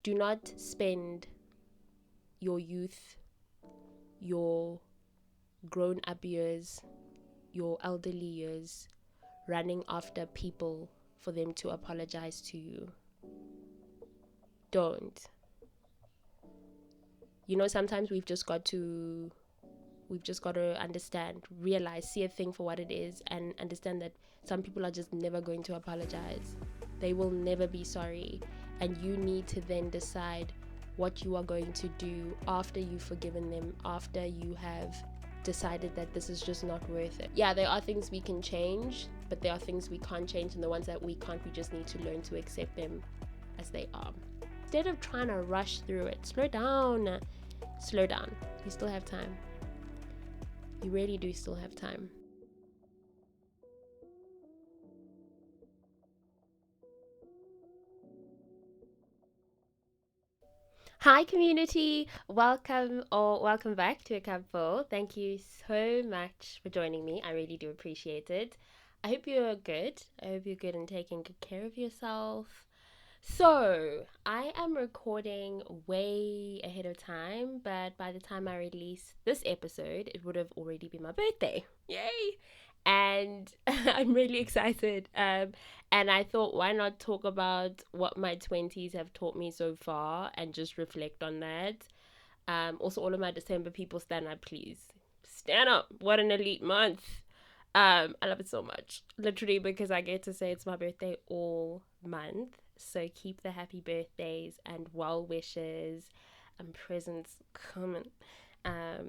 Do not spend your youth, your grown up years, your elderly years running after people for them to apologize to you. Don't. Sometimes we've just got to understand, realize, see a thing for what it is, and understand that some people are just never going to apologize. They will never be sorry. And you need to then decide what you are going to do after you've forgiven them, after you have decided that this is just not worth it. Yeah, there are things we can change, but there are things we can't change, and the ones that we can't, we just need to learn to accept them as they are. Instead of trying to rush through it, slow down. Slow down. You still have time. You really do still have time. Hi community, welcome back to A Cup Full. Thank you so much for joining me. I really do appreciate it. I hope you're good. I hope you're good and taking good care of yourself. So, I am recording way ahead of time, but by the time I release this episode, it would have already been my birthday. Yay! And I'm really excited. And I thought, why not talk about what my 20s have taught me so far and just reflect on that. Also, all of my December people, stand up, please. Stand up. What an elite month. I love it so much. Literally, because I get to say it's my birthday all month. So keep the happy birthdays and well wishes and presents coming.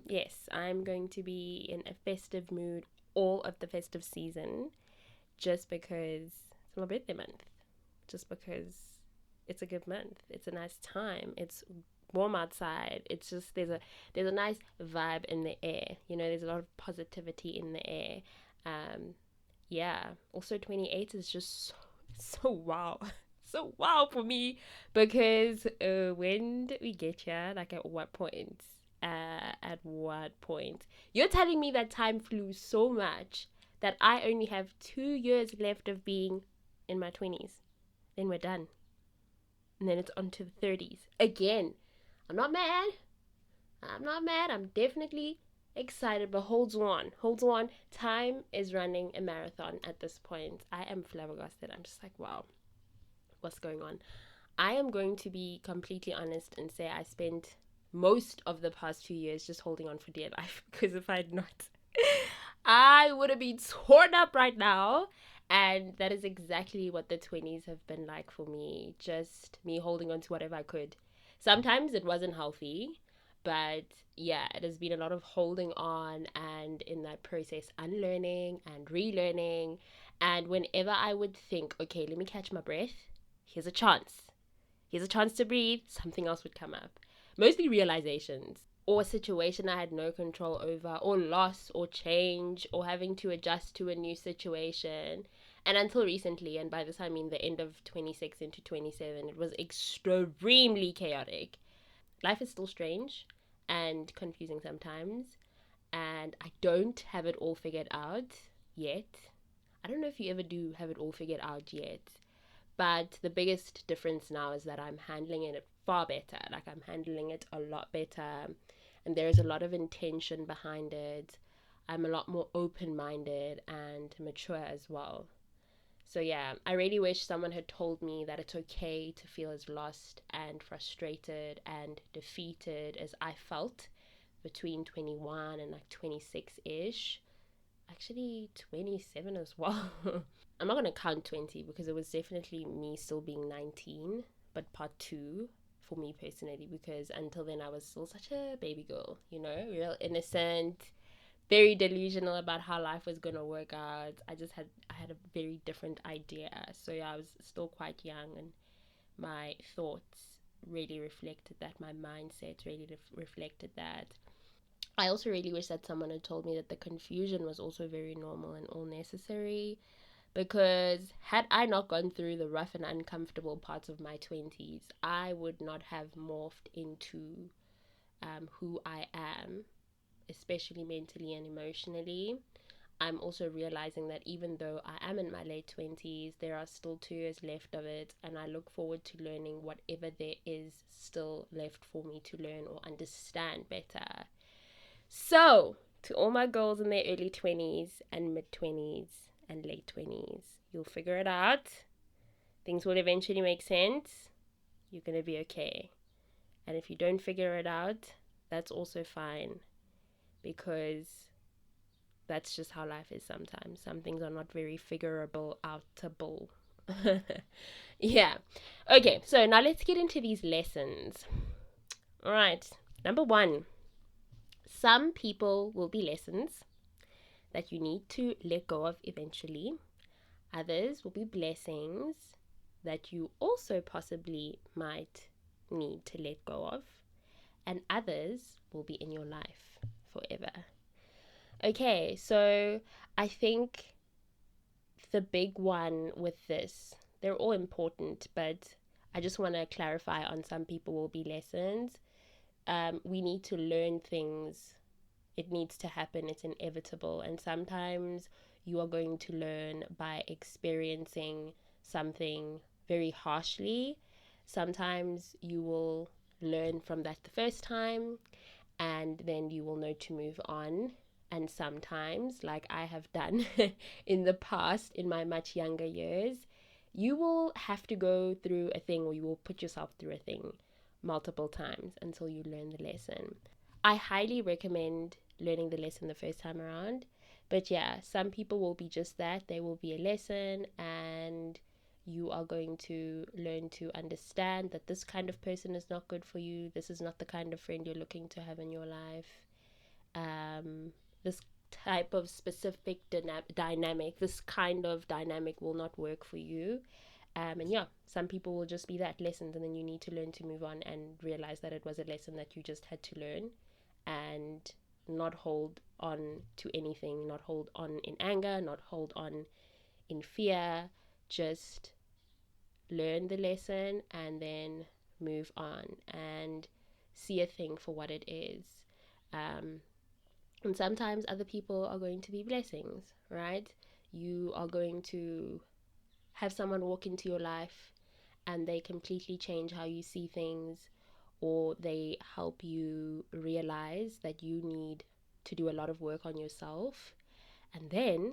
Yes, I'm going to be in a festive mood all of the festive season just because it's my birthday month. Just because it's a good month. It's a nice time. It's warm outside. It's just there's a nice vibe in the air. There's a lot of positivity in the air. Yeah. Also 28 is just so wow. So wow for me because when did we get here? Like at what point? At what point? You're telling me that time flew so much that I only have 2 years left of being in my 20s. Then we're done. And then it's on to the 30s. Again, I'm not mad. I'm not mad. I'm definitely excited, but hold on. Hold on. Time is running a marathon at this point. I am flabbergasted. I'm just like, wow, what's going on? I am going to be completely honest and say I spent most of the past 2 years just holding on for dear life because if I'd not, I would have been torn up right now. And that is exactly what the 20s have been like for me. Just me holding on to whatever I could. Sometimes it wasn't healthy, but yeah, it has been a lot of holding on and in that process, unlearning and relearning. And whenever I would think, okay, let me catch my breath, here's a chance. Here's a chance to breathe, something else would come up. Mostly realizations or a situation I had no control over, or loss, or change, or having to adjust to a new situation. And until recently, and by this I mean the end of 26 into 27, it was extremely chaotic. Life is still strange and confusing sometimes, and I don't have it all figured out yet. I don't know if you ever do have it all figured out yet, but the biggest difference now is that I'm handling it far better. Like, I'm handling it a lot better, and there is a lot of intention behind it. I'm a lot more open minded and mature as well. So, yeah, I really wish someone had told me that it's okay to feel as lost and frustrated and defeated as I felt between 21 and like 26 ish. Actually, 27 as well. I'm not gonna count 20 because it was definitely me still being 19, but part two for me personally, because until then I was still such a baby girl, real innocent, very delusional about how life was gonna work out. I had a very different idea. So yeah, I was still quite young, and my thoughts really reflected that. My mindset really reflected that. I also really wish that someone had told me that the confusion was also very normal and all necessary, because had I not gone through the rough and uncomfortable parts of my 20s, I would not have morphed into who I am, especially mentally and emotionally. I'm also realizing that even though I am in my late 20s, there are still 2 years left of it, and I look forward to learning whatever there is still left for me to learn or understand better. So, to all my girls in their early 20s and mid 20s and late 20s, you'll figure it out. Things will eventually make sense. You're going to be okay. And if you don't figure it out, that's also fine, because that's just how life is sometimes. Some things are not very figurable, outable. Yeah. Okay, so now let's get into these lessons. All right. Number 1, some people will be lessons that you need to let go of eventually. Others will be blessings that you also possibly might need to let go of. And others will be in your life forever. Okay, so I think the big one with this, they're all important, but I just want to clarify on some people will be lessons. We need to learn things. It needs to happen. It's inevitable. And sometimes you are going to learn by experiencing something very harshly. Sometimes you will learn from that the first time, and then you will know to move on. And sometimes, like I have done in the past, in my much younger years, you will have to go through a thing, or you will put yourself through a thing multiple times until you learn the lesson. I highly recommend learning the lesson the first time around. But yeah, some people will be just that. They will be a lesson, and you are going to learn to understand that this kind of person is not good for you. This is not the kind of friend you're looking to have in your life. This type of specific dynamic, this kind of dynamic will not work for you. And yeah, some people will just be that lessons, and then you need to learn to move on and realize that it was a lesson that you just had to learn, and not hold on to anything, not hold on in anger, not hold on in fear. Just learn the lesson and then move on and see a thing for what it is. And sometimes other people are going to be blessings, right? You are going to have someone walk into your life and they completely change how you see things, or they help you realize that you need to do a lot of work on yourself. And then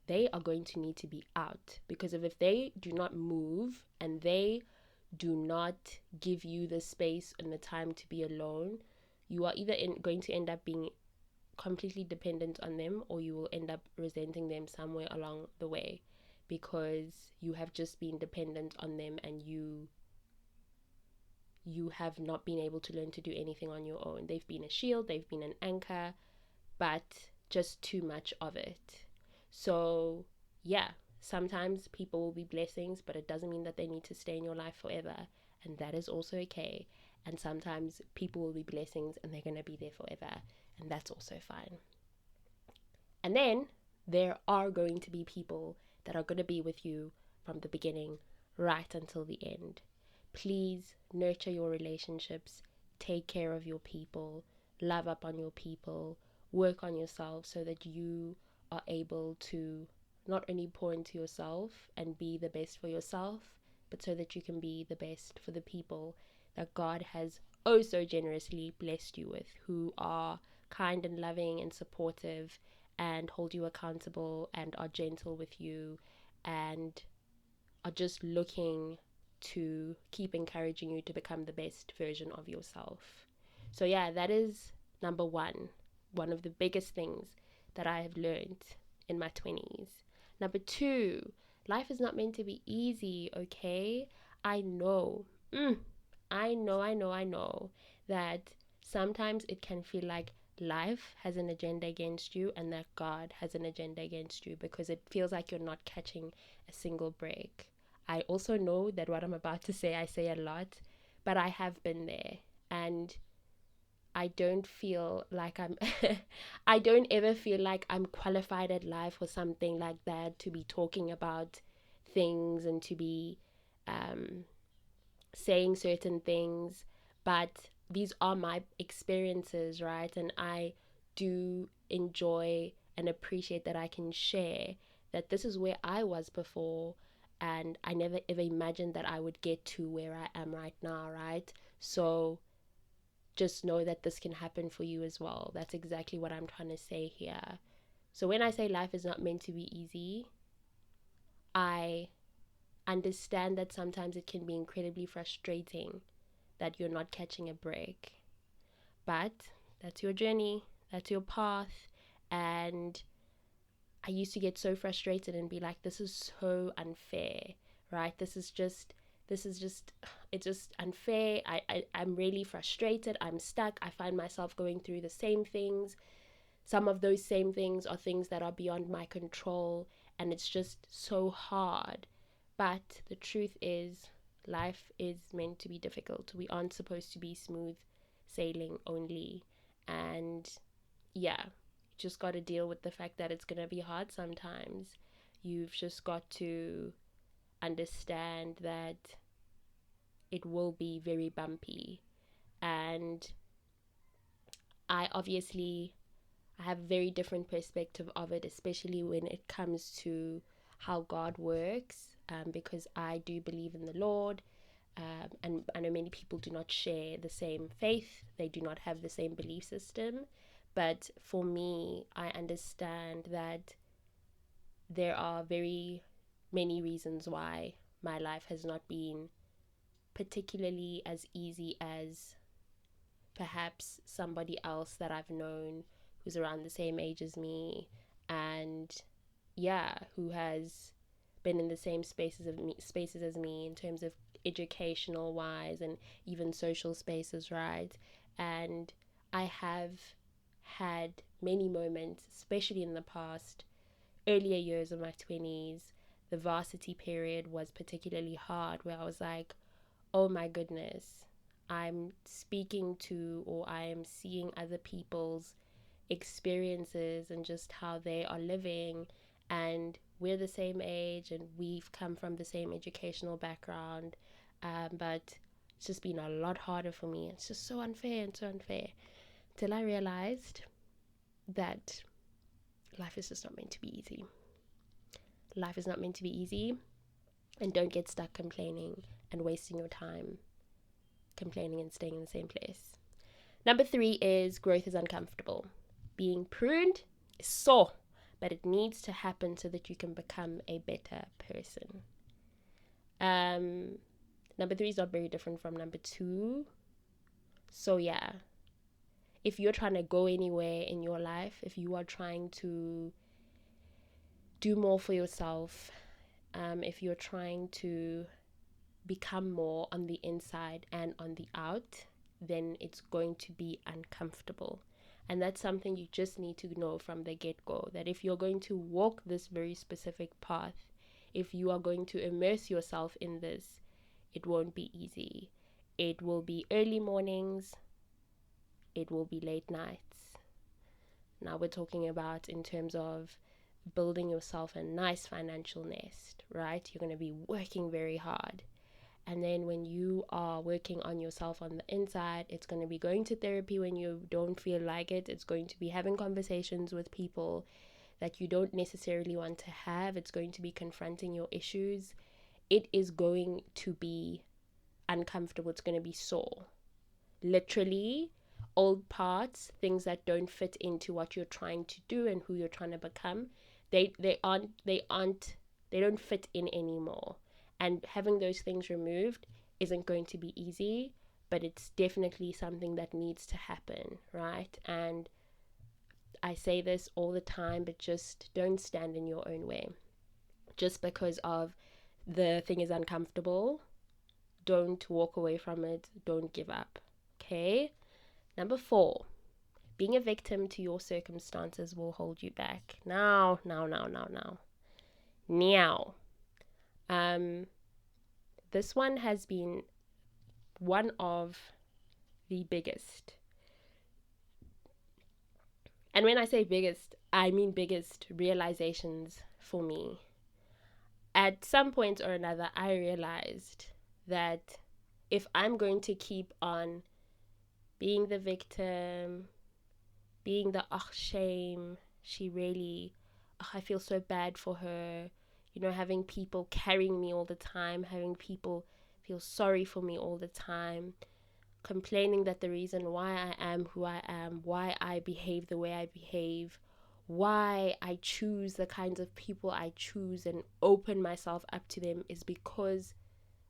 they are going to need to be out, because if they do not move and they do not give you the space and the time to be alone, you are either going to end up being completely dependent on them, or you will end up resenting them somewhere along the way, because you have just been dependent on them, and you have not been able to learn to do anything on your own. They've been a shield, they've been an anchor, but just too much of it. So yeah, sometimes people will be blessings, but it doesn't mean that they need to stay in your life forever, and that is also okay. And sometimes people will be blessings and they're going to be there forever, and that's also fine. And then there are going to be people that are going to be with you from the beginning right until the end. Please nurture your relationships, take care of your people, love up on your people, work on yourself, so that you are able to not only pour into yourself and be the best for yourself, but so that you can be the best for the people that God has oh so generously blessed you with, who are kind and loving and supportive and hold you accountable and are gentle with you and are just looking to keep encouraging you to become the best version of yourself. So yeah, that is number 1, one of the biggest things that I have learned in my 20s. Number 2, life is not meant to be easy, okay? I know. I know that sometimes it can feel like life has an agenda against you and that God has an agenda against you, because it feels like you're not catching a single break. I also know that what I'm about to say, I say a lot, but I have been there, and I don't feel like I don't ever feel like I'm qualified at life or something like that to be talking about things and to be saying certain things, but these are my experiences, right? And I do enjoy and appreciate that I can share that this is where I was before, and I never ever imagined that I would get to where I am right now, right? So just know that this can happen for you as well. That's exactly what I'm trying to say here. So when I say life is not meant to be easy, I understand that sometimes it can be incredibly frustrating that you're not catching a break. But that's your journey, that's your path. And I used to get so frustrated and be like, this is so unfair, right? This is just, it's just unfair. I'm really frustrated. I'm stuck. I find myself going through the same things. Some of those same things are things that are beyond my control, and it's just so hard. But the truth is, life is meant to be difficult. We aren't supposed to be smooth sailing only. And yeah, you just got to deal with the fact that it's going to be hard sometimes. You've just got to understand that it will be very bumpy. And I have a very different perspective of it, especially when it comes to how God works, because I do believe in the Lord. And I know many people do not share the same faith, they do not have the same belief system. But for me, I understand that there are very many reasons why my life has not been particularly as easy as perhaps somebody else that I've known who's around the same age as me, and yeah, who has been in the same spaces as me in terms of educational wise and even social spaces, right? And I have had many moments, especially in the past earlier years of my 20s. The varsity period was particularly hard, where I was like, oh my goodness, I'm speaking to, or I am seeing other people's experiences and just how they are living, and we're the same age and we've come from the same educational background, but it's just been a lot harder for me. It's just so unfair and so unfair, till I realized that life is just not meant to be easy. Life is not meant to be easy, and don't get stuck complaining and wasting your time complaining and staying in the same place. Number 3 is growth is uncomfortable. Being pruned is sore, but it needs to happen so that you can become a better person. Number 3 is not very different from number 2. So yeah, if you're trying to go anywhere in your life, if you are trying to do more for yourself, if you're trying to become more on the inside and on the out, then it's going to be uncomfortable. And that's something you just need to know from the get-go, that if you're going to walk this very specific path, if you are going to immerse yourself in this, it won't be easy. It will be early mornings, it will be late nights. Now we're talking about in terms of building yourself a nice financial nest, right? You're going to be working very hard. And then when you are working on yourself on the inside, it's going to be going to therapy when you don't feel like it. It's going to be having conversations with people that you don't necessarily want to have. It's going to be confronting your issues. It is going to be uncomfortable. It's going to be sore. Literally, old parts, things that don't fit into what you're trying to do and who you're trying to become, they don't fit in anymore. And having those things removed isn't going to be easy, but it's definitely something that needs to happen, right? And I say this all the time, but just don't stand in your own way. Just because of the thing is uncomfortable, don't walk away from it. Don't give up, okay? Number 4, being a victim to your circumstances will hold you back. Now. This one has been one of the biggest. And when I say biggest, I mean biggest realizations for me. At some point or another, I realized that if I'm going to keep on being the victim, being the shame, She really, I feel so bad for her. Having people carrying me all the time, having people feel sorry for me all the time, complaining that the reason why I am who I am, why I behave the way I behave, why I choose the kinds of people I choose and open myself up to them is because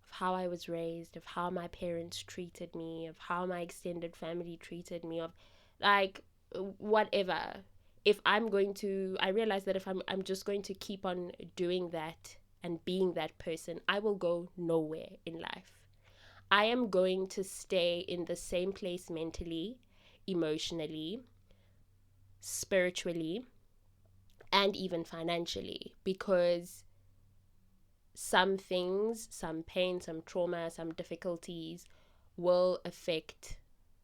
of how I was raised, of how my parents treated me, of how my extended family treated me, of like whatever. If I'm going to, I realize that if I'm just going to keep on doing that and being that person, I will go nowhere in life. I am going to stay in the same place mentally, emotionally, spiritually, and even financially, because some things, some pain, some trauma, some difficulties will affect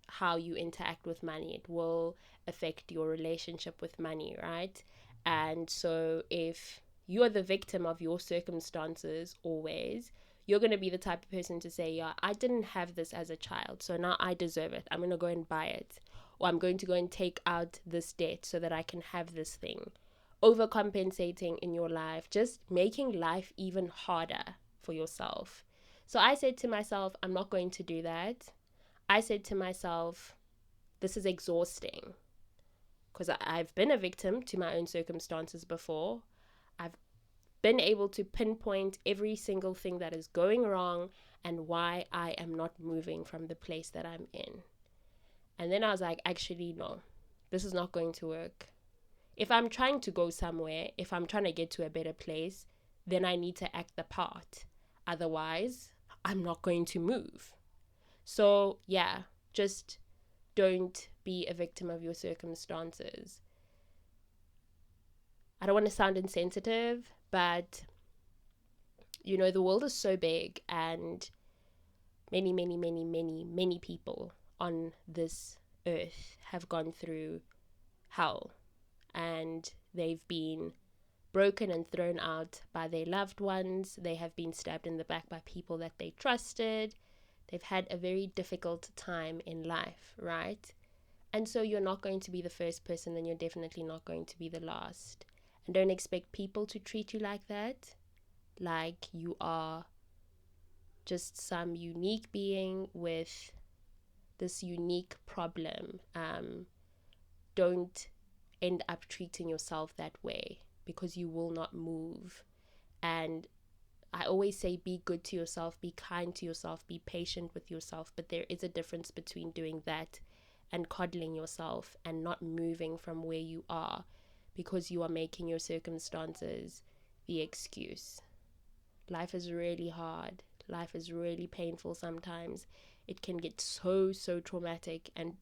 how you interact with money. It will affect your relationship with money, right? And so if you're the victim of your circumstances always, you're going to be the type of person to say, yeah, I didn't have this as a child, so now I deserve it. I'm going to go and buy it. Or I'm going to go and take out this debt so that I can have this thing. Overcompensating in your life, just making life even harder for yourself. So I said to myself, I'm not going to do that. I said to myself, this is exhausting, because I've been a victim to my own circumstances before. I've been able to pinpoint every single thing that is going wrong and why I am not moving from the place that I'm in. And then I was like, actually, no, this is not going to work. If I'm trying to go somewhere, if I'm trying to get to a better place, then I need to act the part. Otherwise, I'm not going to move. So, yeah, just don't be a victim of your circumstances. I don't want to sound insensitive, but, the world is so big, and many, many, many, many, many people on this earth have gone through hell, and they've been broken and thrown out by their loved ones. They have been stabbed in the back by people that they trusted. They've had a very difficult time in life, right? And so you're not going to be the first person, and you're definitely not going to be the last. And don't expect people to treat you like that, like you are just some unique being with this unique problem. Don't end up treating yourself that way, because you will not move. And I always say, be good to yourself, be kind to yourself, be patient with yourself. But there is a difference between doing that and coddling yourself and not moving from where you are because you are making your circumstances the excuse. Life is really hard. Life is really painful sometimes. It can get so traumatic and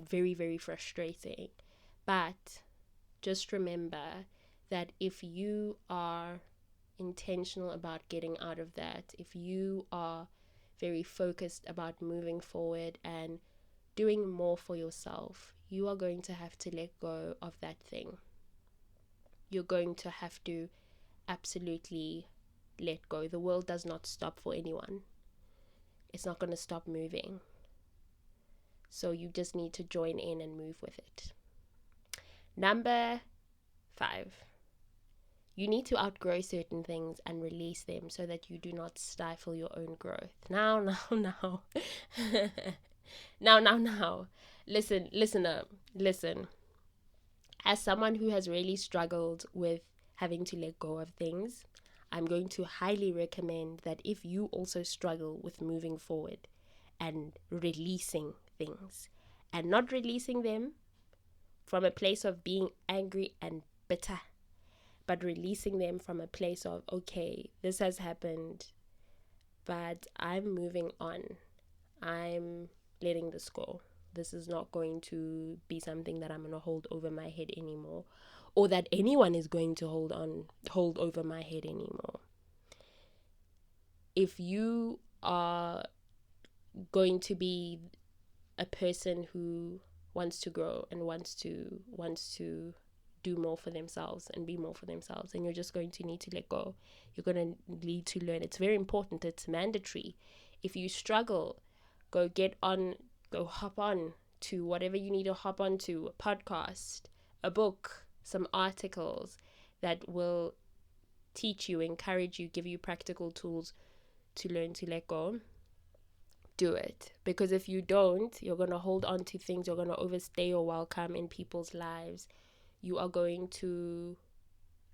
very, very frustrating. But just remember that if you are intentional about getting out of that, if you are very focused about moving forward and doing more for yourself, you are going to have to let go of that thing. You're going to have to absolutely let go. The world does not stop for anyone. It's not going to stop moving. So you just need to join in and move with it. Number 5. You need to outgrow certain things and release them so that you do not stifle your own growth. Now. Now. Listen. As someone who has really struggled with having to let go of things, I'm going to highly recommend that if you also struggle with moving forward and releasing things, and not releasing them from a place of being angry and bitter, but releasing them from a place of, okay, this has happened, but I'm moving on. I'm letting this go. This is not going to be something that I'm going to hold over my head anymore, or that anyone is going to hold over my head anymore. If you are going to be a person who wants to grow and wants to do more for themselves and be more for themselves, and you're just going to need to let go. You're going to need to learn. It's very important. It's mandatory. If you struggle, go hop on to whatever you need to hop on to, a podcast, a book, some articles that will teach you, encourage you, give you practical tools to learn to let go, do it. Because if you don't, you're going to hold on to things, you're going to overstay your welcome in people's lives. You are going to,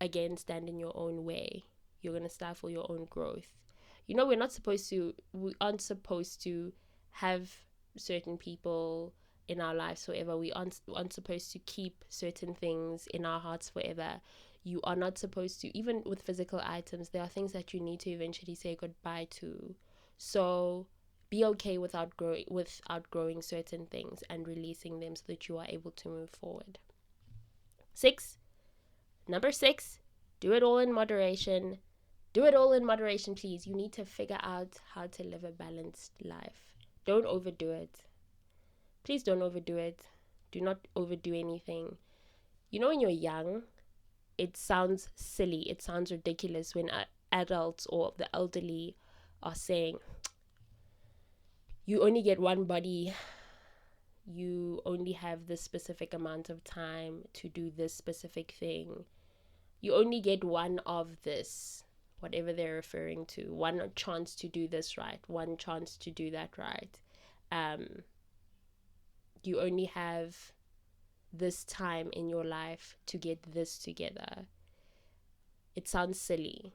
again, stand in your own way. You're going to stifle your own growth. We aren't supposed to have certain people in our lives forever. We aren't supposed to keep certain things in our hearts forever. You are not supposed to, even with physical items, there are things that you need to eventually say goodbye to. So be okay with outgrowing certain things and releasing them so that you are able to move forward. Number 6, do it all in moderation. Do it all in moderation, please. You need to figure out how to live a balanced life. Don't overdo it. Please don't overdo it. Do not overdo anything. When you're young, it sounds silly. It sounds ridiculous when adults or the elderly are saying, you only get one body. You only have this specific amount of time to do this specific thing. You only get one of this, whatever they're referring to, one chance to do this right, one chance to do that right. You only have this time in your life to get this together. It sounds silly,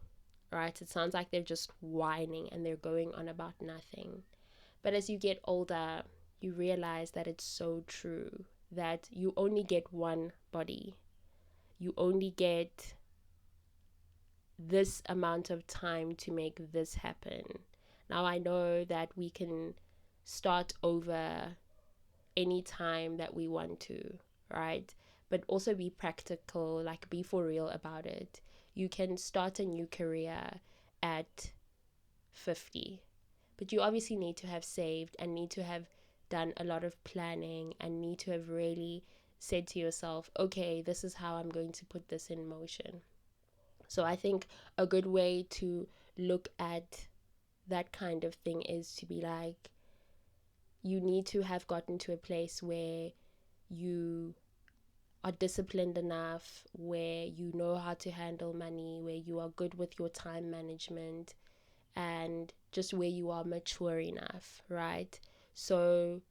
right? It sounds like they're just whining and they're going on about nothing. But as you get older, you realize that it's so true, that you only get one body. You only get this amount of time to make this happen. Now, I know that we can start over any time that we want to, right? But also be practical, like be for real about it. You can start a new career at 50, but you obviously need to have saved and need to have done a lot of planning and need to have really said to yourself, okay, this is how I'm going to put this in motion. So I think a good way to look at that kind of thing is to be like, you need to have gotten to a place where you are disciplined enough, where you know how to handle money, where you are good with your time management, and just where you are mature enough, right? So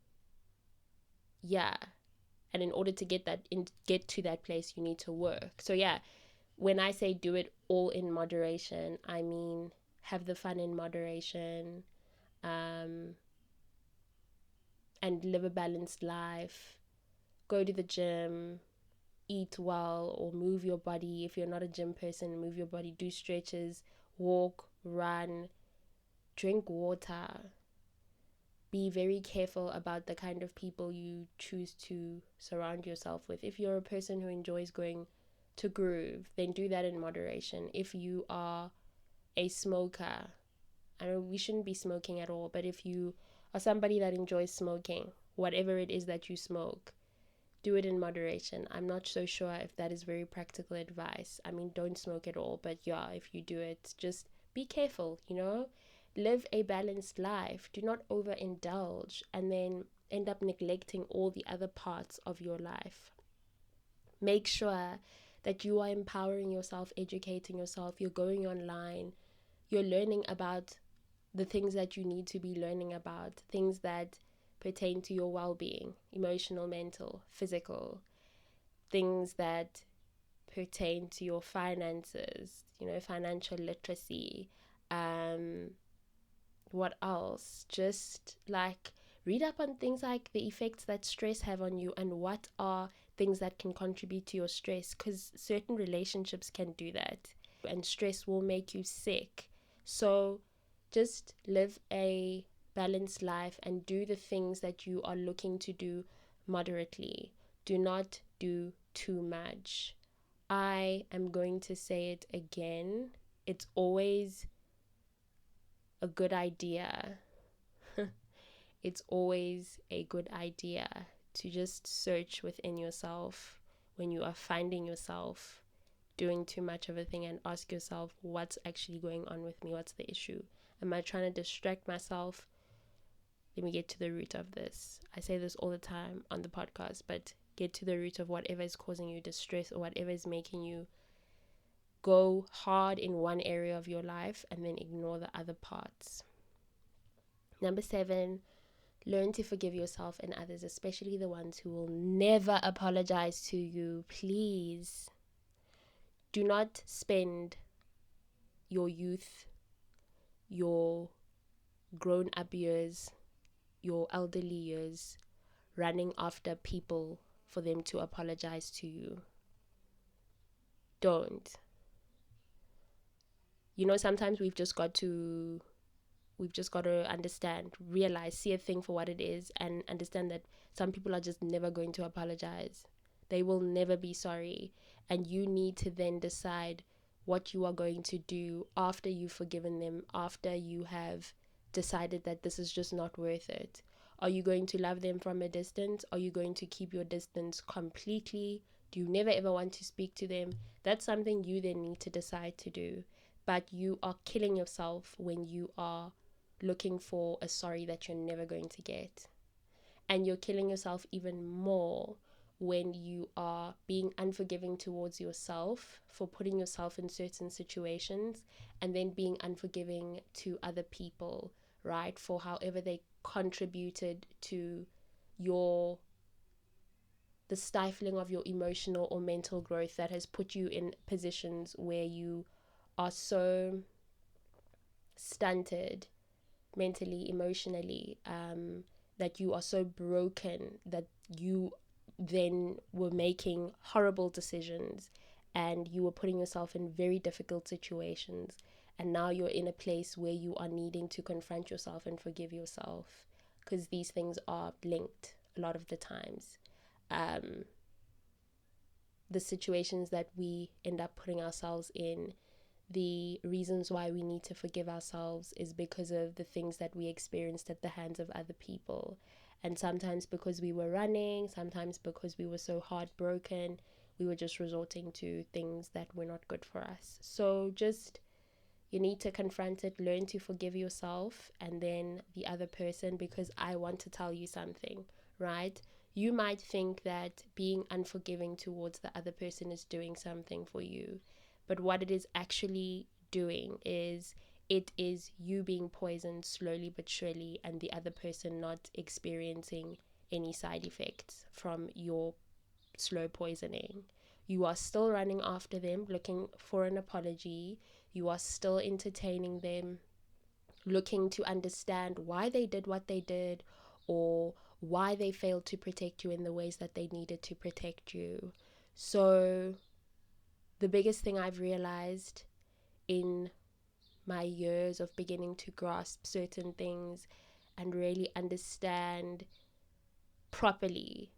yeah, and in order to get to that place, you need to work. So yeah, when I say do it all in moderation, I mean have the fun in moderation, and live a balanced life. Go to the gym, eat well, or move your body. If you're not a gym person, move your body, do stretches, walk, run, drink water. Be very careful about the kind of people you choose to surround yourself with. If you're a person who enjoys going to groove, then do that in moderation. If you are a smoker, I know we shouldn't be smoking at all, but if you are somebody that enjoys smoking, whatever it is that you smoke, do it in moderation. I'm not so sure if that is very practical advice. I mean, don't smoke at all, but yeah, if you do it, just be careful, Live a balanced life. Do not overindulge and then end up neglecting all the other parts of your life. Make sure that you are empowering yourself, educating yourself, you're going online, you're learning about the things that you need to be learning about, things that pertain to your well-being, emotional, mental, physical, things that pertain to your finances, financial literacy. What else? Just like read up on things like the effects that stress have on you and what are things that can contribute to your stress, because certain relationships can do that and stress will make you sick. So just live a balanced life and do the things that you are looking to do moderately. Do not do too much. I am going to say it again. It's always a good idea. It's always a good idea to just search within yourself when you are finding yourself doing too much of a thing and ask yourself, what's actually going on with me? What's the issue? Am I trying to distract myself? Let me get to the root of this. I say this all the time on the podcast, but get to the root of whatever is causing you distress or whatever is making you go hard in one area of your life and then ignore the other parts. Number 7, learn to forgive yourself and others, especially the ones who will never apologize to you. Please do not spend your youth, your grown up years, your elderly years running after people for them to apologize to you. Don't. Sometimes we've just got to understand, realize, see a thing for what it is, and understand that some people are just never going to apologize. They will never be sorry. And you need to then decide what you are going to do after you've forgiven them, after you have decided that this is just not worth it. Are you going to love them from a distance? Are you going to keep your distance completely? Do you never ever want to speak to them? That's something you then need to decide to do. But you are killing yourself when you are looking for a sorry that you're never going to get. And you're killing yourself even more when you are being unforgiving towards yourself for putting yourself in certain situations, and then being unforgiving to other people, right? For however they contributed to the stifling of your emotional or mental growth that has put you in positions where you are so stunted mentally, emotionally, that you are so broken that you then were making horrible decisions and you were putting yourself in very difficult situations, and now you're in a place where you are needing to confront yourself and forgive yourself, because these things are linked a lot of the times. The situations that we end up putting ourselves in, the reasons why we need to forgive ourselves is because of the things that we experienced at the hands of other people. And sometimes because we were running, sometimes because we were so heartbroken, we were just resorting to things that were not good for us. So you need to confront it, learn to forgive yourself and then the other person, because I want to tell you something, right? You might think that being unforgiving towards the other person is doing something for you. But what it is actually doing is it is you being poisoned slowly but surely, and the other person not experiencing any side effects from your slow poisoning. You are still running after them, looking for an apology. You are still entertaining them, looking to understand why they did what they did, or why they failed to protect you in the ways that they needed to protect you. So the biggest thing I've realized in my years of beginning to grasp certain things and really understand properly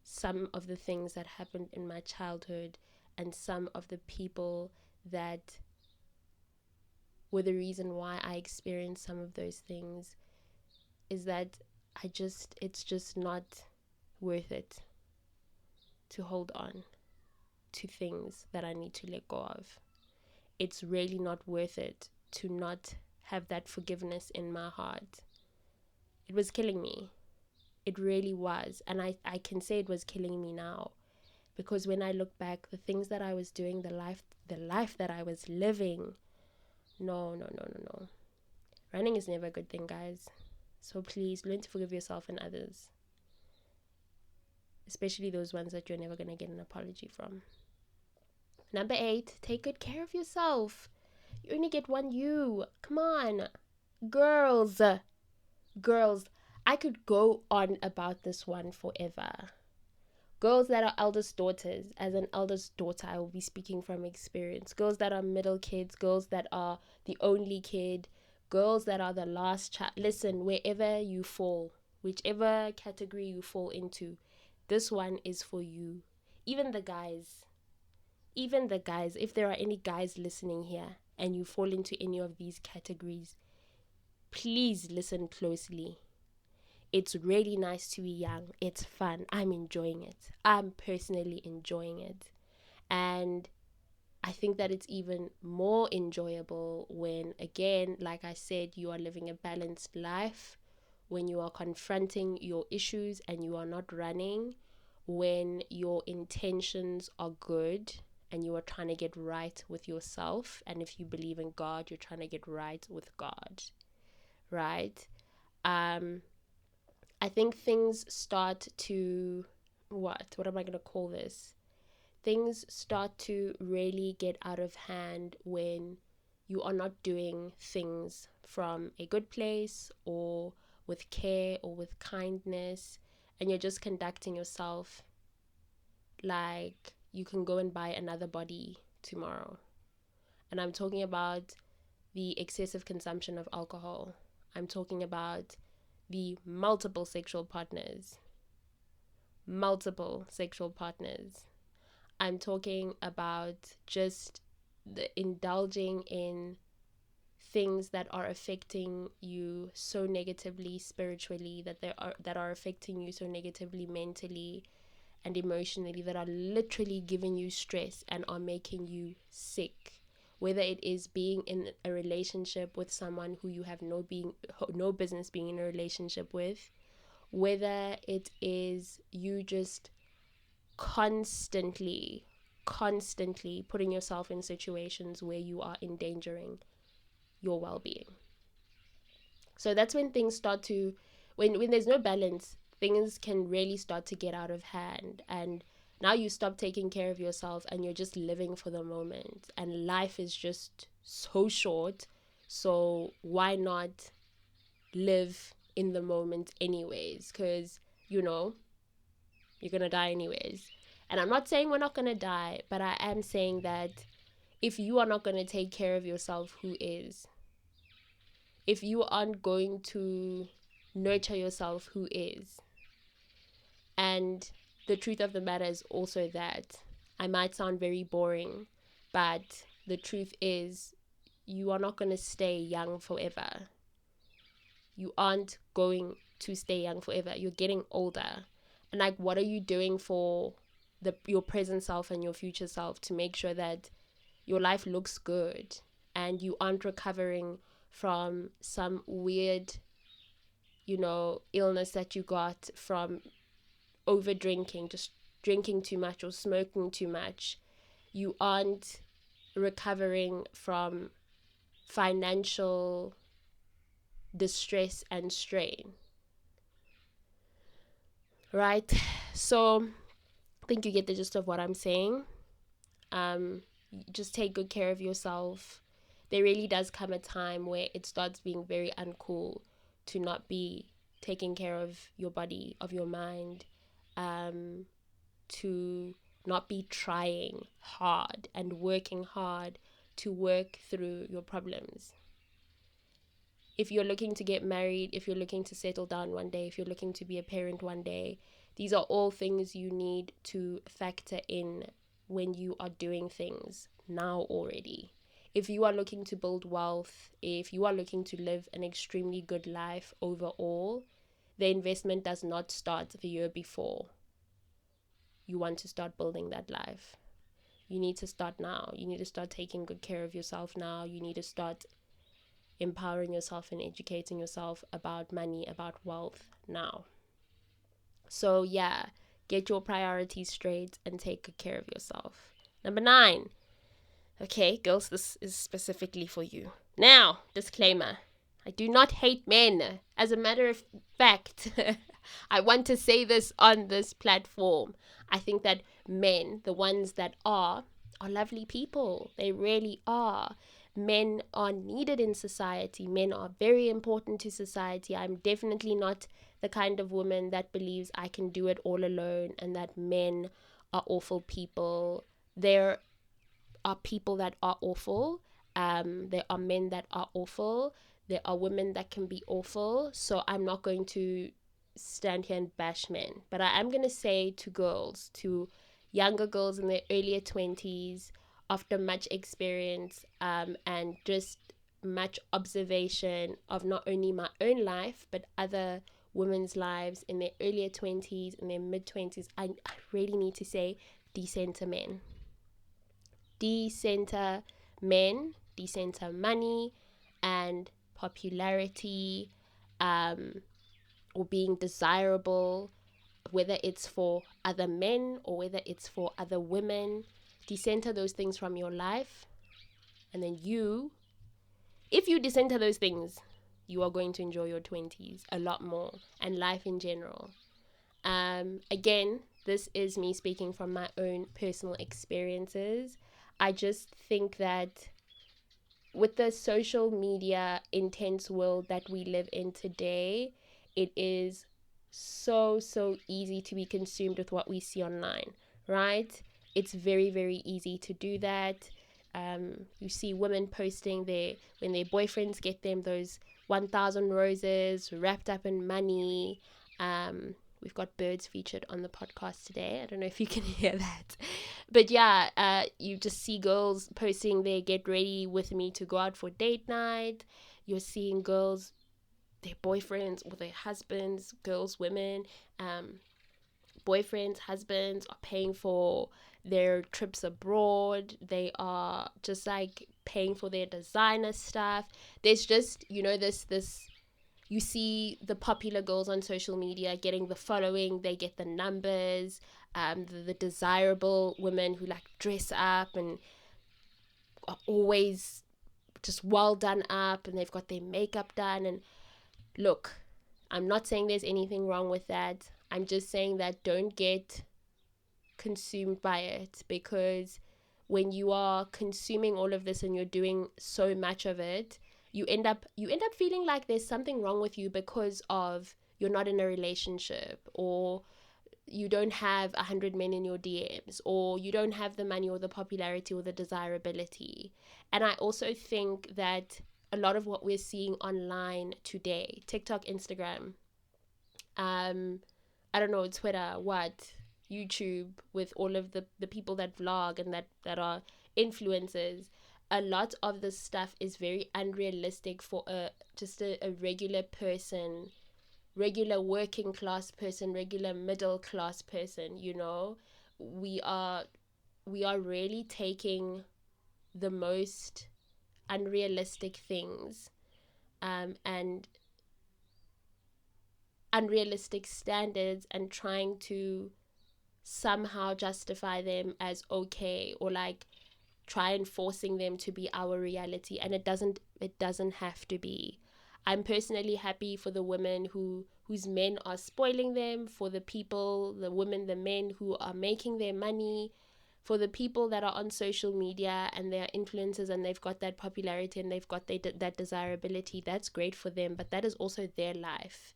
some of the things that happened in my childhood and some of the people that were the reason why I experienced some of those things, is that it's just not worth it to hold on to things that I need to let go of. It's really not worth it to not have that forgiveness in my heart. It was killing me. It really was. And I can say it was killing me now. Because when I look back, the things that I was doing, the life that I was living, no. Running is never a good thing, guys. So please learn to forgive yourself and others. Especially those ones that you're never going to get an apology from. Number 8, take good care of yourself. You only get one you. Come on. Girls. I could go on about this one forever. Girls that are eldest daughters. As an eldest daughter, I will be speaking from experience. Girls that are middle kids. Girls that are the only kid. Girls that are the last child. Listen, wherever you fall, whichever category you fall into, this one is for you. Even the guys, if there are any guys listening here and you fall into any of these categories, please listen closely. It's really nice to be young. It's fun. I'm enjoying it. I'm personally enjoying it. And I think that it's even more enjoyable when, again, like I said, you are living a balanced life, when you are confronting your issues and you are not running, when your intentions are good and you are trying to get right with yourself. And if you believe in God, you're trying to get right with God, right? I think things start to, what am I going to call this? Things start to really get out of hand when you are not doing things from a good place or with care or with kindness, and you're just conducting yourself like you can go and buy another body tomorrow. And I'm talking about the excessive consumption of alcohol. I'm talking about the multiple sexual partners. I'm talking about just the indulging in things that are affecting you so negatively spiritually, that are affecting you so negatively mentally and emotionally, that are literally giving you stress and are making you sick. Whether it is being in a relationship with someone who you have no business being in a relationship with, whether it is you just constantly putting yourself in situations where you are endangering your well-being. So that's when things start to, when there's no balance, things can really start to get out of hand. And now you stop taking care of yourself and you're just living for the moment. And life is just so short. So why not live in the moment anyways? Because, you're going to die anyways. And I'm not saying we're not going to die, but I am saying that if you are not going to take care of yourself, who is? If you aren't going to nurture yourself, who is? And the truth of the matter is also that I might sound very boring, but the truth is you are not going to stay young forever. You aren't going to stay young forever. You're getting older. And like, what are you doing for your present self and your future self to make sure that your life looks good and you aren't recovering from some weird, illness that you got from over drinking, just drinking too much or smoking too much? You aren't recovering from financial distress and strain, right? So I think you get the gist of what I'm saying. Just take good care of yourself. There really does come a time where it starts being very uncool to not be taking care of your body, of your mind, to not be trying hard and working hard to work through your problems. If you're looking to get married, if you're looking to settle down one day, if you're looking to be a parent one day, these are all things you need to factor in when you are doing things now already. If you are looking to build wealth, if you are looking to live an extremely good life overall, the investment does not start the year before you want to start building that life. You need to start now. You need to start taking good care of yourself now. You need to start empowering yourself and educating yourself about money, about wealth now. So yeah, get your priorities straight and take good care of yourself. Number 9. Okay, girls, this is specifically for you. Now, disclaimer. I do not hate men. As a matter of fact, I want to say this on this platform. I think that men, the ones that are lovely people. They really are. Men are needed in society. Men are very important to society. I'm definitely not the kind of woman that believes I can do it all alone and that men are awful people. There are people that are awful. There are men that are awful. There are women that can be awful. So I'm not going to stand here and bash men. But I am going to say to girls, to younger girls in their earlier 20s, after much experience and just much observation of not only my own life, but other women's lives in their earlier 20s, in their mid-20s, I really need to say decenter men. Decenter men, decenter money and popularity, or being desirable, whether it's for other men or whether it's for other women. Decenter those things from your life. And then if you decenter those things, you are going to enjoy your 20s a lot more and life in general. Again, this is me speaking from my own personal experiences. I just think that with the social media intense world that we live in today, it is so easy to be consumed with what we see online, right? It's very, very easy to do that. You see women posting when their boyfriends get them those 1,000 roses wrapped up in money. We've got birds featured on the podcast today. I don't know if you can hear that. But yeah, you just see girls posting their get ready with me to go out for date night. You're seeing girls, their boyfriends or their husbands, girls, women, boyfriends, husbands are paying for their trips abroad. They are just like paying for their designer stuff. There's just, this you see the popular girls on social media getting the following, they get the numbers, the desirable women who like dress up and are always just well done up, and they've got their makeup done. And look, I'm not saying there's anything wrong with that. I'm just saying that don't get consumed by it, because when you are consuming all of this and you're doing so much of it, you end up feeling like there's something wrong with you because of you're not in a relationship, or you don't have 100 men in your DMs, or you don't have the money or the popularity or the desirability. And I also think that a lot of what we're seeing online today, TikTok, Instagram, I don't know, Twitter, YouTube, with all of the people that vlog and that are influencers, a lot of this stuff is very unrealistic for just a regular person, regular working class person, regular middle class person. We are really taking the most unrealistic things, and unrealistic standards, and trying to somehow justify them as okay, or like try and forcing them to be our reality. And it doesn't have to be. I'm personally happy for the women whose men are spoiling them, for the women, the men who are making their money, for the people that are on social media and they're influencers and they've got that popularity and they've got that desirability. That's great for them, but that is also their life.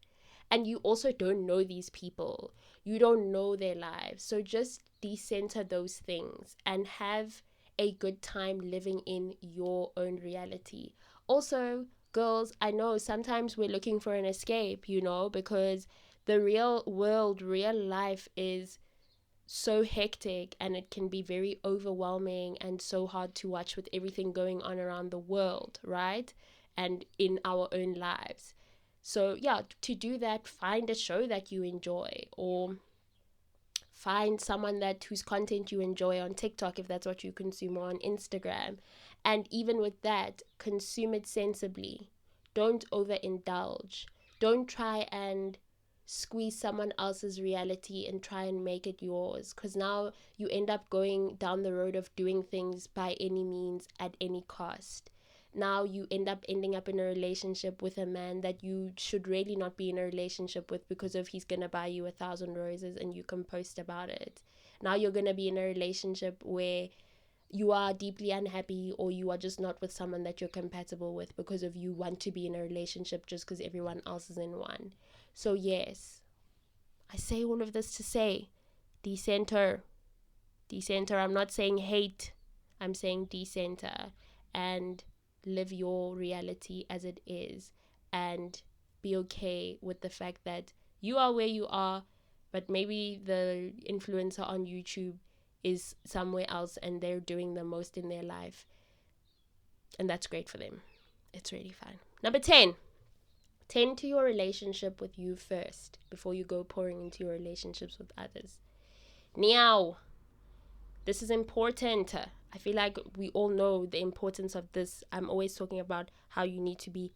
And you also don't know these people. You don't know their lives. So just decenter those things and have a good time living in your own reality. Also, girls, I know sometimes we're looking for an escape, because the real world, real life is so hectic, and it can be very overwhelming and so hard to watch with everything going on around the world, right? And in our own lives. So yeah, to do that, find a show that you enjoy, or find someone whose content you enjoy on TikTok, if that's what you consume, or on Instagram. And even with that, consume it sensibly. Don't overindulge. Don't try and squeeze someone else's reality and try and make it yours, because now you end up going down the road of doing things by any means at any cost. Now you ending up in a relationship with a man that you should really not be in a relationship with, because of he's gonna buy you 1,000 roses and you can post about it. Now you're gonna be in a relationship where you are deeply unhappy, or you are just not with someone that you're compatible with, because of you want to be in a relationship just because everyone else is in one. So yes, I say all of this to say, decenter. I'm not saying hate, I'm saying decenter, and live your reality as it is, and be okay with the fact that you are where you are, but maybe the influencer on YouTube is somewhere else and they're doing the most in their life, and that's great for them. It's really fine. Number 10, tend to your relationship with you first before you go pouring into your relationships with others. Now, this is important. I feel like we all know the importance of this. I'm always talking about how you need to be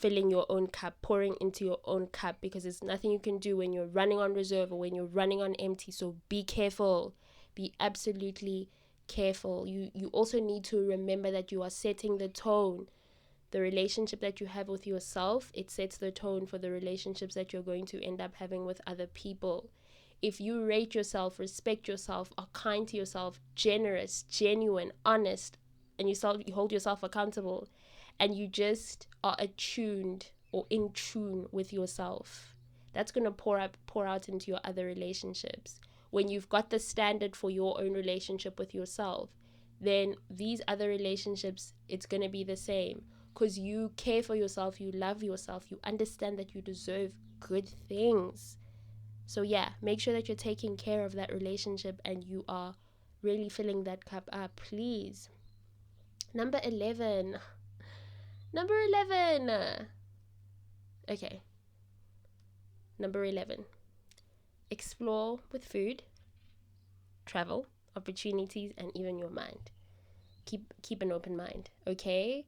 filling your own cup, pouring into your own cup, because there's nothing you can do when you're running on reserve or when you're running on empty. So be careful. Be absolutely careful. You also need to remember that you are setting the tone. The relationship that you have with yourself, it sets the tone for the relationships that you're going to end up having with other people. If you rate yourself, respect yourself, are kind to yourself, generous, genuine, honest, and you hold yourself accountable, and you just are attuned or in tune with yourself, that's going to pour out into your other relationships. When you've got the standard for your own relationship with yourself, then these other relationships, it's going to be the same, because you care for yourself, you love yourself, you understand that you deserve good things. So yeah, make sure that you're taking care of that relationship and you are really filling that cup up, please. Number 11. Okay. Number 11. Explore with food, travel, opportunities, and even your mind. Keep an open mind, okay?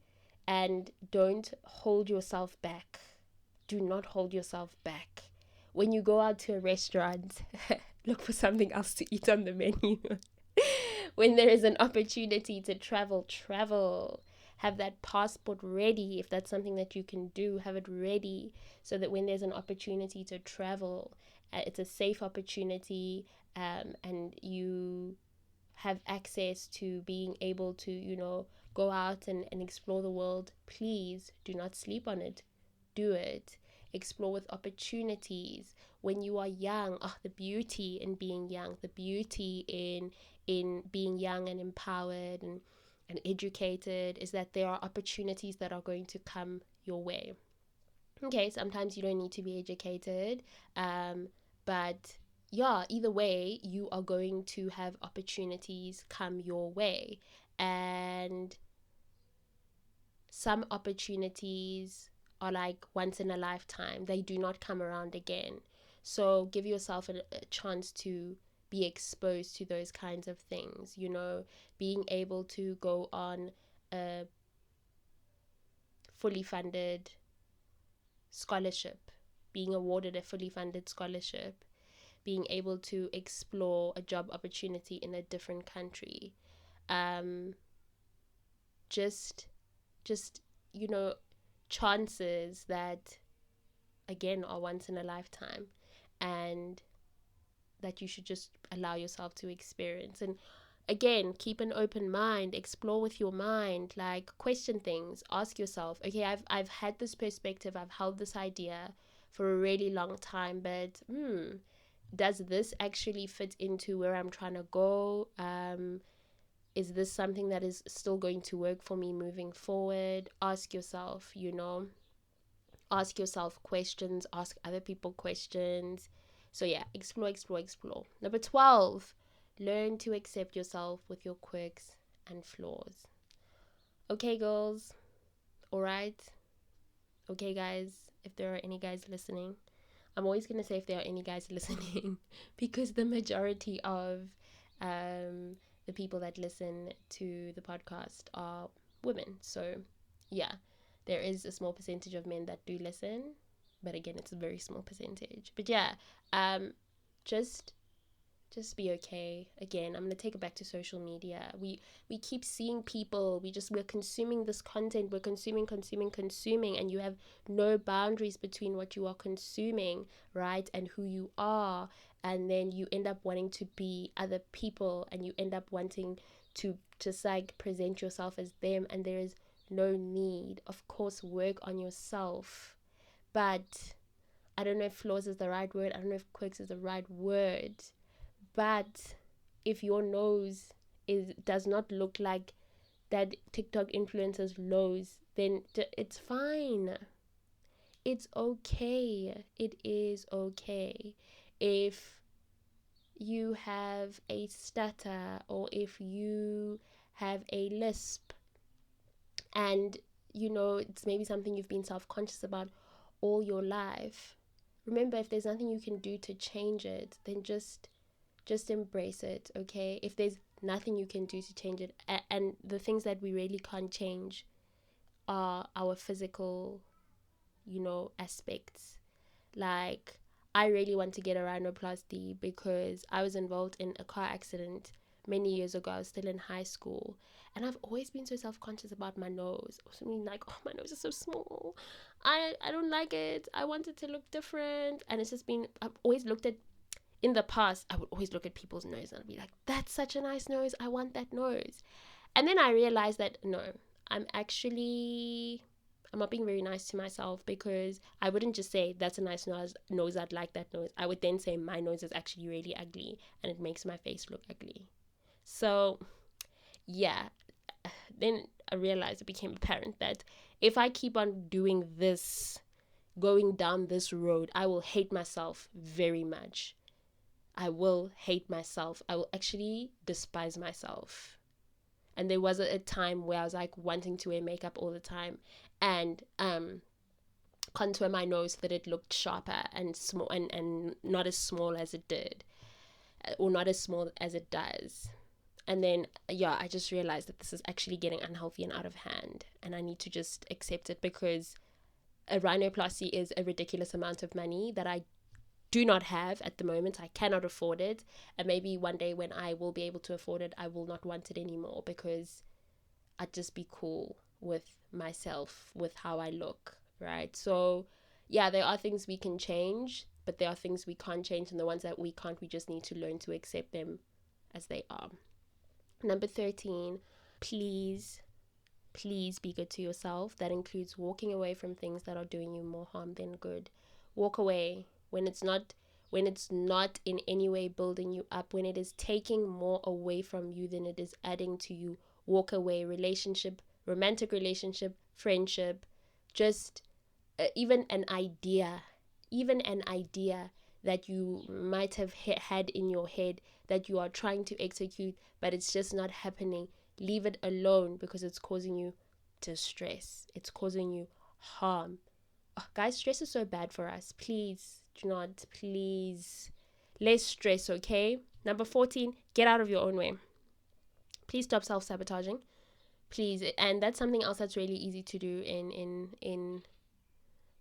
And don't hold yourself back. Do not hold yourself back. When you go out to a restaurant, look for something else to eat on the menu. When there is an opportunity to travel. Have that passport ready. If that's something that you can do, have it ready, so that when there's an opportunity to travel, it's a safe opportunity, and you have access to being able to, go out and explore the world. Please do not sleep on it. Do it. Explore with opportunities. When you are young, the beauty in being young, the beauty in being young and empowered and educated, is that there are opportunities that are going to come your way. Okay, sometimes you don't need to be educated, but yeah, either way, you are going to have opportunities come your way. And some opportunities are like once in a lifetime, they do not come around again. So give yourself a chance to be exposed to those kinds of things, being able to go on a fully funded scholarship, being awarded a fully funded scholarship, being able to explore a job opportunity in a different country, just chances that again are once in a lifetime, and that you should just allow yourself to experience. And again, keep an open mind, explore with your mind, like question things, ask yourself, okay, I've had this perspective, I've held this idea for a really long time, but does this actually fit into where I'm trying to go? Is this something that is still going to work for me moving forward? Ask yourself, ask yourself questions, ask other people questions. So yeah, explore. Number 12, learn to accept yourself with your quirks and flaws. Okay, girls. All right. Okay, guys, if there are any guys listening, I'm always going to say if there are any guys listening, because the majority of the people that listen to the podcast are women. So yeah, there is a small percentage of men that do listen, but again, it's a very small percentage. But yeah, just be okay. Again, I'm gonna take it back to social media. We keep seeing people. We're consuming this content. We're consuming, and you have no boundaries between what you are consuming, right, and who you are. And then you end up wanting to be other people, and you end up wanting to just like present yourself as them. And there is no need. Of course, work on yourself, but I don't know if flaws is the right word. I don't know if quirks is the right word. But if your nose does not look like that TikTok influencer's nose, then it's fine. It's okay. It is okay. If you have a stutter, or if you have a lisp, and it's maybe something you've been self-conscious about all your life, remember, if there's nothing you can do to change it, then just embrace it, okay? If there's nothing you can do to change it, and the things that we really can't change are our physical aspects. Like, I really want to get a rhinoplasty because I was involved in a car accident many years ago. I was still in high school, and I've always been so self-conscious about my nose. I mean, like, oh, my nose is so small. I don't like it. I want it to look different, and it's just been. I've always looked at. In the past, I would always look at people's nose and I'd be like, "That's such a nice nose. I want that nose." And then I realized that no, I'm actually I'm not being very nice to myself, because I wouldn't just say that's a nice nose, I'd like that nose. I would then say my nose is actually really ugly and it makes my face look ugly. So yeah, then I realized, it became apparent that if I keep on doing this, going down this road, I will hate myself very much. I will hate myself. I will actually despise myself. And there was a time where I was like wanting to wear makeup all the time and contour my nose so that it looked sharper and small, and not as small as it did, or not as small as it does. And then yeah, I just realized that this is actually getting unhealthy and out of hand, and I need to just accept it, because a rhinoplasty is a ridiculous amount of money that I do not have at the moment. I cannot afford it, and maybe one day when I will be able to afford it, I will not want it anymore, because I'd just be cool with myself, with how I look, right? So yeah, there are things we can change, but there are things we can't change, and the ones that we can't, we just need to learn to accept them as they are. Number 13, please be good to yourself. That includes walking away from things that are doing you more harm than good. Walk away when it's not in any way building you up, when it is taking more away from you than it is adding to you. Walk away. Relationship, romantic relationship, friendship, just even an idea that you might have had in your head that you are trying to execute, but it's just not happening. Leave it alone, because it's causing you distress. It's causing you harm. Oh, guys, stress is so bad for us. Please do not, please. Less stress, okay? Number 14, get out of your own way. Please stop self-sabotaging. Please. And that's something else that's really easy to do in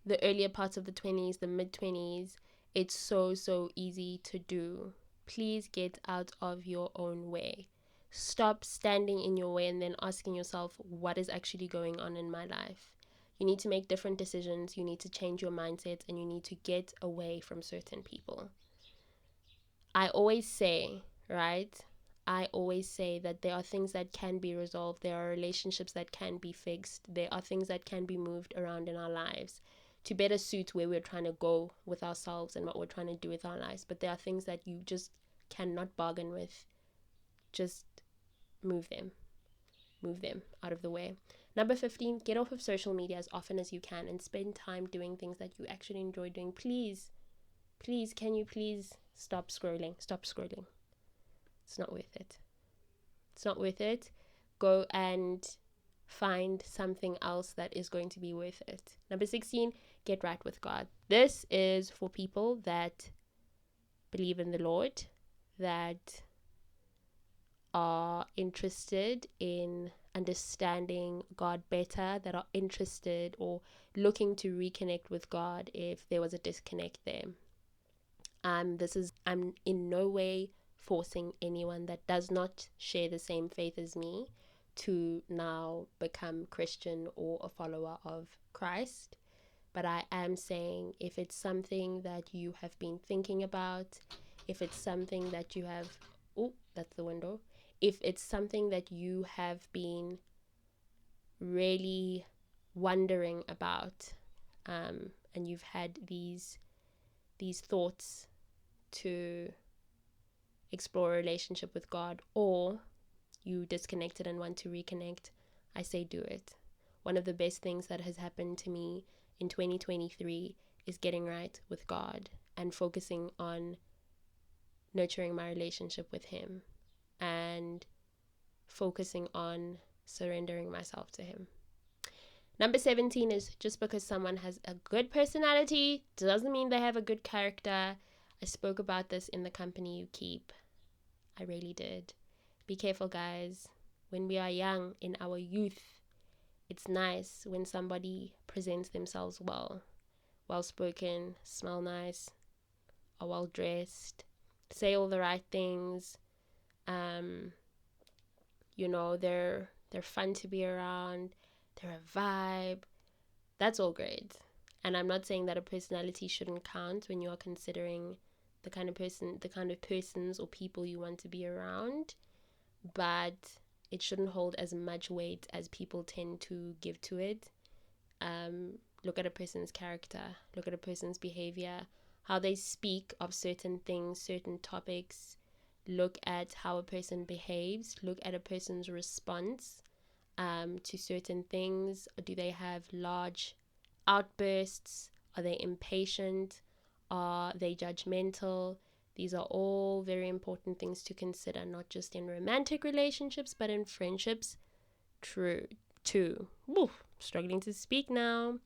the earlier parts of the 20s, the mid-20s. It's so easy to do. Please get out of your own way. Stop standing in your way and then asking yourself, what is actually going on in my life? You need to make different decisions. You need to change your mindset, and you need to get away from certain people. I always say, right? I always say that there are things that can be resolved. There are relationships that can be fixed. There are things that can be moved around in our lives to better suit where we're trying to go with ourselves and what we're trying to do with our lives. But there are things that you just cannot bargain with. Just move them out of the way. Number 15, get off of social media as often as you can and spend time doing things that you actually enjoy doing. Please, can you please stop scrolling? It's not worth it. Go and find something else that is going to be worth it. Number 16, get right with God. This is for people that believe in the Lord, that are interested in understanding God better, that are interested or looking to reconnect with God if there was a disconnect there. I'm in no way forcing anyone that does not share the same faith as me to now become Christian or a follower of Christ. But I am saying, if it's something that you have been thinking about, if it's something that you have, oh, that's the window. If it's something that you have been really wondering about, and you've had these thoughts to explore a relationship with God, or you disconnected and want to reconnect, I say do it. One of the best things that has happened to me in 2023 is getting right with God and focusing on nurturing my relationship with Him and focusing on surrendering myself to Him. Number 17 is, just because someone has a good personality doesn't mean they have a good character. I spoke about this in The Company You Keep. I really did. Be careful, guys. When we are young, in our youth, it's nice when somebody presents themselves well. well spoken, smell nice, are well dressed, say all the right things. Um, they're fun to be around. They're a vibe. That's all great. And I'm not saying that a personality shouldn't count when you are considering the kind of persons or people you want to be around, but it shouldn't hold as much weight as people tend to give to it. Look at a person's character, look at a person's behavior, how they speak of certain things, certain topics. Look at how a person behaves, look at a person's response to certain things. Do they have large outbursts? Are they impatient? Are they judgmental? These are all very important things to consider, not just in romantic relationships, but in friendships too. Woo, struggling to speak now.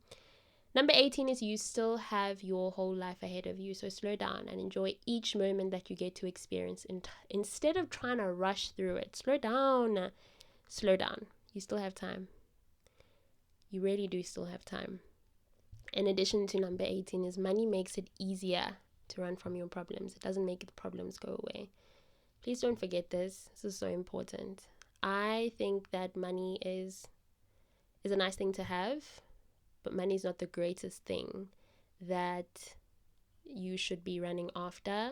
Number 18 is you still have your whole life ahead of you, so slow down and enjoy each moment that you get to experience. Instead of trying to rush through it, slow down. Slow down. You still have time. You really do still have time. In addition to number 18 is money makes it easier to run from your problems. It doesn't make the problems go away. Please don't forget this. This is so important. I think that money is a nice thing to have, but money is not the greatest thing that you should be running after.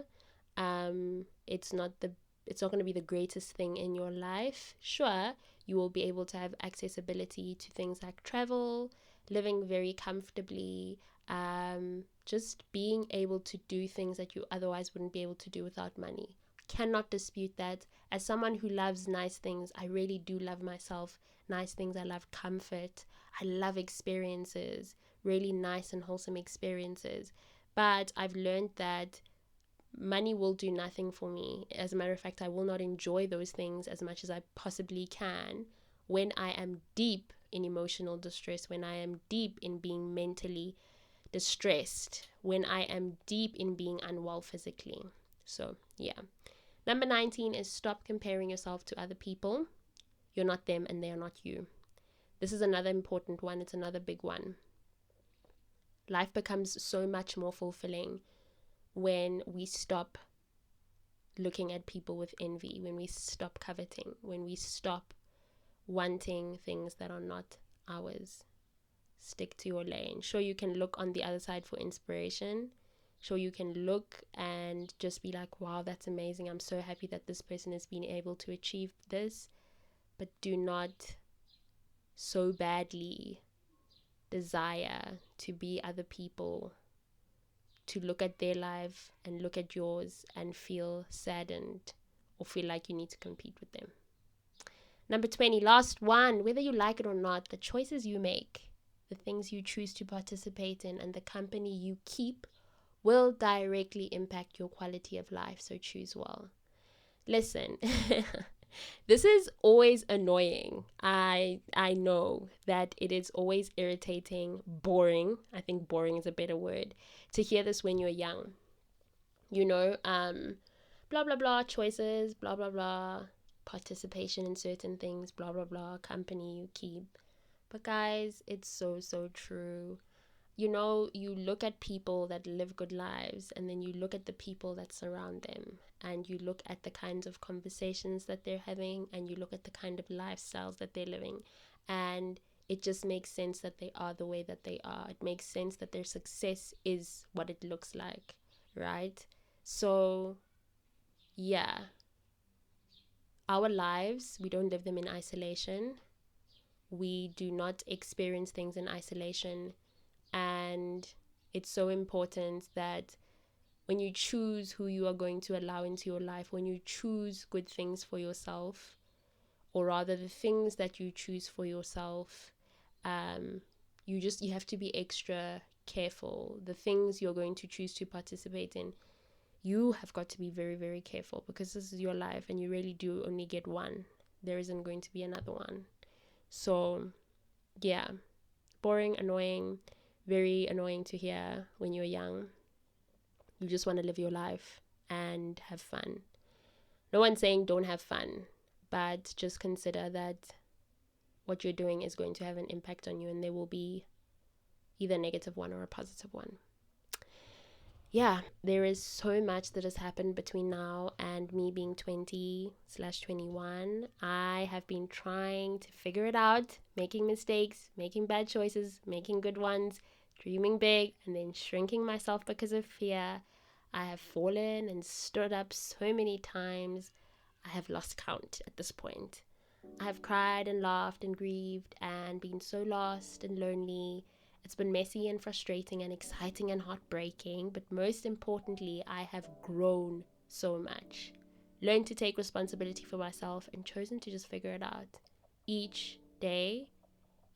It's not going to be the greatest thing in your life. Sure, you will be able to have accessibility to things like travel, living very comfortably, just being able to do things that you otherwise wouldn't be able to do without money. Cannot dispute that. As someone who loves nice things, I really do love myself. Nice things. I love comfort. I love experiences, really nice and wholesome experiences. But I've learned that money will do nothing for me. As a matter of fact, I will not enjoy those things as much as I possibly can when I am deep in emotional distress, when I am deep in being mentally distressed, when I am deep in being unwell physically. So, yeah. Number 19 is stop comparing yourself to other people. You're not them and they are not you. This is another important one. It's another big one. Life becomes so much more fulfilling when we stop looking at people with envy, when we stop coveting, when we stop wanting things that are not ours. Stick to your lane. Sure, you can look on the other side for inspiration. Sure, you can look and just be like, wow, that's amazing. I'm so happy that this person has been able to achieve this. But do not so badly desire to be other people, to look at their life and look at yours and feel saddened or feel like you need to compete with them. Number 20, last one. Whether you like it or not, the choices you make, the things you choose to participate in, and the company you keep will directly impact your quality of life. So choose well. Listen, this is always annoying. I know that it is always irritating, boring. I think boring is a better word to hear this when you're young. Blah, blah, blah, choices, blah, blah, blah, participation in certain things, blah, blah, blah, company you keep. But guys, it's so, so true. You look at people that live good lives, and then you look at the people that surround them, and you look at the kinds of conversations that they're having, and you look at the kind of lifestyles that they're living, and it just makes sense that they are the way that they are. It makes sense that their success is what it looks like, right? So, yeah. Our lives, we don't live them in isolation. We do not experience things in isolation. And it's so important that when you choose who you are going to allow into your life, when you choose good things for yourself, or rather the things that you choose for yourself, you have to be extra careful. The things you're going to choose to participate in, you have got to be very, very careful, because this is your life and you really do only get one. There isn't going to be another one. So, yeah, boring, annoying, very annoying to hear when you're young. You just want to live your life and have fun. No one's saying don't have fun, but just consider that what you're doing is going to have an impact on you, and there will be either a negative one or a positive one. Yeah, there is so much that has happened between now and me being 20/21. I have been trying to figure it out, making mistakes, making bad choices, making good ones, dreaming big, and then shrinking myself because of fear. I have fallen and stood up so many times. I have lost count at this point. I have cried and laughed and grieved and been so lost and lonely. It's been messy and frustrating and exciting and heartbreaking, but most importantly, I have grown so much. Learned to take responsibility for myself and chosen to just figure it out. Each day,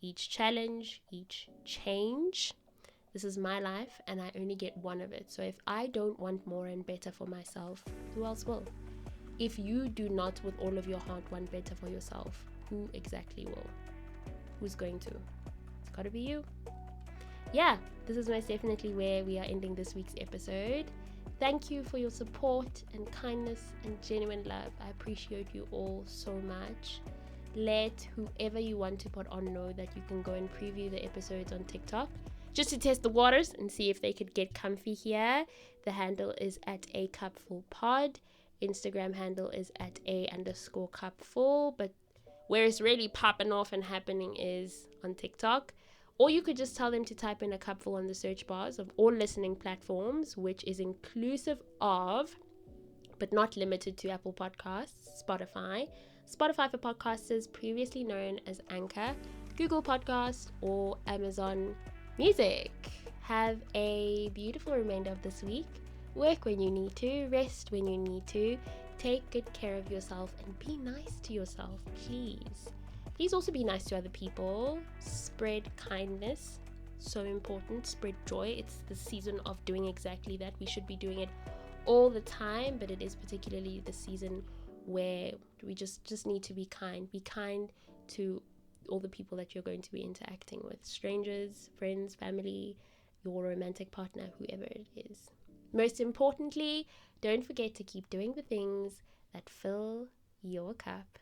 each challenge, each change. This is my life and I only get one of it. So if I don't want more and better for myself, who else will? If you do not with all of your heart want better for yourself, who exactly will? Who's going to? It's gotta be you. Yeah, this is most definitely where we are ending this week's episode. Thank you for your support and kindness and genuine love. I appreciate you all so much. Let whoever you want to put on know that you can go and preview the episodes on TikTok just to test the waters and see if they could get comfy here. The handle is at @acupfullpod. Instagram handle is at @a_cupfull. But where it's really popping off and happening is on TikTok. Or you could just tell them to type in a cupful on the search bars of all listening platforms, which is inclusive of, but not limited to, Apple Podcasts, Spotify for podcasters, previously known as Anchor, Google Podcast, or Amazon Music. Have a beautiful remainder of this week. Work when you need to, rest when you need to. Take good care of yourself and be nice to yourself, please. Please also be nice to other people. Spread kindness. So important. Spread joy. It's the season of doing exactly that. We should be doing it all the time, but it is particularly the season where we just need to be kind. Be kind to all the people that you're going to be interacting with. Strangers, friends, family, your romantic partner, whoever it is. Most importantly, don't forget to keep doing the things that fill your cup.